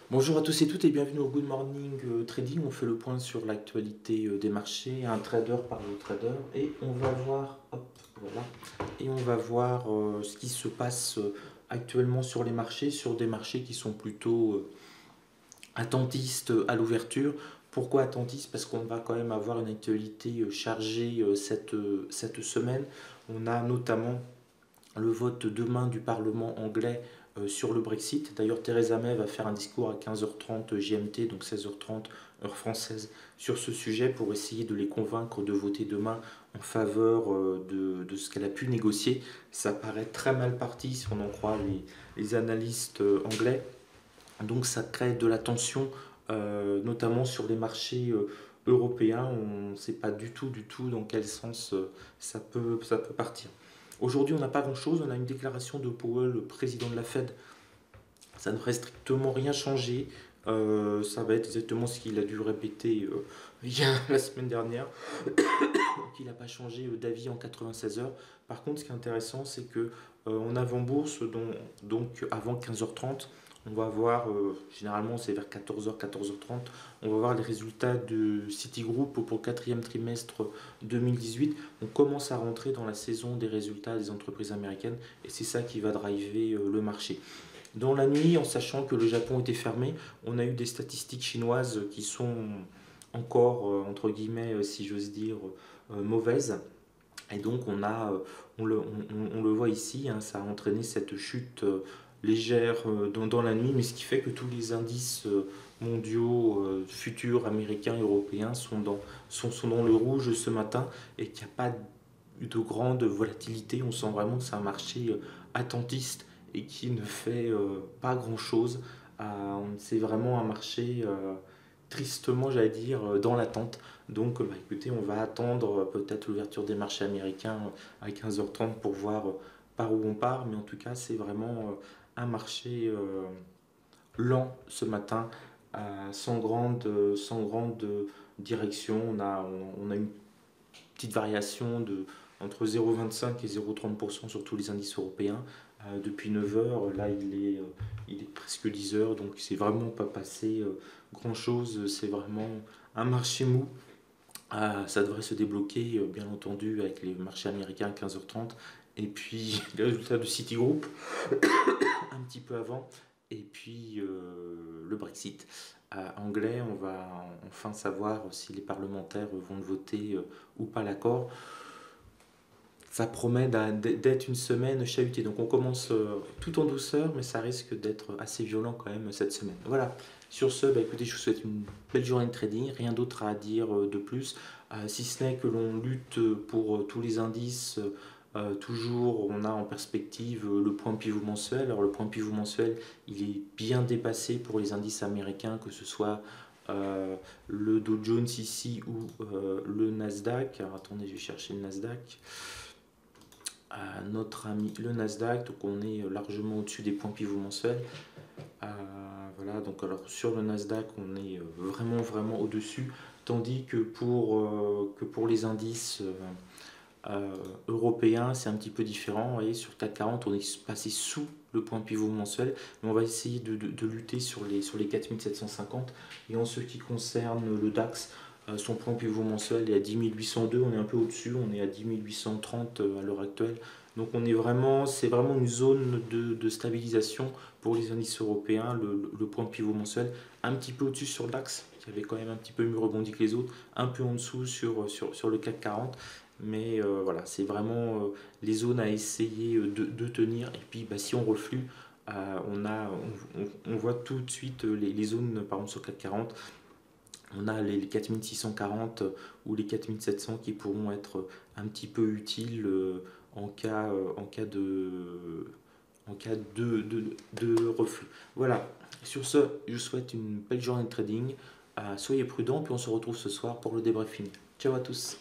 Bonjour à tous et toutes et bienvenue au Good Morning Trading. On fait le point sur l'actualité des marchés, un trader par le trader, et on va voir, ce qui se passe actuellement sur les marchés, sur des marchés qui sont plutôt attentistes à l'ouverture. Pourquoi attentistes? Parce qu'on va quand même avoir une actualité chargée cette semaine. On a notamment le vote demain du Parlement anglais sur le Brexit. D'ailleurs, Theresa May va faire un discours à 15h30 GMT, donc 16h30 heure française, sur ce sujet pour essayer de les convaincre de voter demain en faveur de ce qu'elle a pu négocier. Ça paraît très mal parti si on en croit les analystes anglais. Donc ça crée de la tension, notamment sur les marchés européens. On ne sait pas du tout dans quel sens ça peut partir. Aujourd'hui, on n'a pas grand-chose. On a une déclaration de Powell, le président de la Fed. Ça ne devrait strictement rien changer. Ça va être exactement ce qu'il a dû répéter la semaine dernière. Donc il n'a pas changé d'avis en 96 heures. Par contre, ce qui est intéressant, c'est que en avant-bourse, donc avant 15h30, on va voir, généralement c'est vers 14h, 14h30, on va voir les résultats de Citigroup pour le quatrième trimestre 2018. On commence à rentrer dans la saison des résultats des entreprises américaines et c'est ça qui va driver le marché. Dans la nuit, en sachant que le Japon était fermé, on a eu des statistiques chinoises qui sont encore, entre guillemets, si j'ose dire, mauvaises. Et donc on le voit ici, hein, ça a entraîné cette chute légère dans la nuit, mais ce qui fait que tous les indices mondiaux, futurs, américains, européens sont dans le rouge ce matin et qu'il n'y a pas de grande volatilité. On sent vraiment que c'est un marché attentiste et qui ne fait pas grand-chose. C'est vraiment un marché tristement, j'allais dire, dans l'attente. Donc, écoutez, on va attendre peut-être l'ouverture des marchés américains à 15h30 pour voir par où on part. Mais en tout cas, c'est vraiment un marché lent ce matin, sans grande direction. On a une petite variation entre 0,25 et 0,30% sur tous les indices européens. Depuis 9 heures, là il est presque 10 heures, donc c'est vraiment pas passé grand chose. C'est vraiment un marché mou. Ça devrait se débloquer, bien entendu, avec les marchés américains à 15h30. Et puis les résultats de Citigroup un petit peu avant. Et puis le Brexit anglais, on va enfin savoir si les parlementaires vont voter ou pas l'accord. Ça promet d'être une semaine chahutée. Donc on commence tout en douceur, mais ça risque d'être assez violent quand même cette semaine. Voilà. Sur ce, écoutez, je vous souhaite une belle journée de trading. Rien d'autre à dire de plus, si ce n'est que l'on lutte pour tous les indices. Toujours, on a en perspective le point pivot mensuel. Alors le point pivot mensuel, il est bien dépassé pour les indices américains, que ce soit le Dow Jones ici ou le Nasdaq. Alors attendez, je vais chercher le Nasdaq. Notre ami le Nasdaq, donc on est largement au-dessus des points pivots mensuels. Voilà, donc alors sur le Nasdaq on est vraiment au-dessus, tandis que pour les indices européens c'est un petit peu différent. Vous voyez, sur CAC 40 on est passé sous le point pivot mensuel, mais on va essayer de lutter sur les 4750. Et en ce qui concerne le DAX, son point pivot mensuel est à 10 802, on est un peu au-dessus, on est à 10 830 à l'heure actuelle. Donc c'est vraiment une zone de stabilisation pour les indices européens, le point pivot mensuel, un petit peu au-dessus sur le DAX, qui avait quand même un petit peu mieux rebondi que les autres, un peu en dessous sur le CAC 40. Mais voilà, c'est vraiment les zones à essayer de tenir. Et puis si on reflue, on voit tout de suite les zones, par exemple sur CAC 40, on a les 4640 ou les 4700 qui pourront être un petit peu utiles en cas de reflux. Voilà, sur ce, je vous souhaite une belle journée de trading. Soyez prudents, puis on se retrouve ce soir pour le débriefing. Ciao à tous.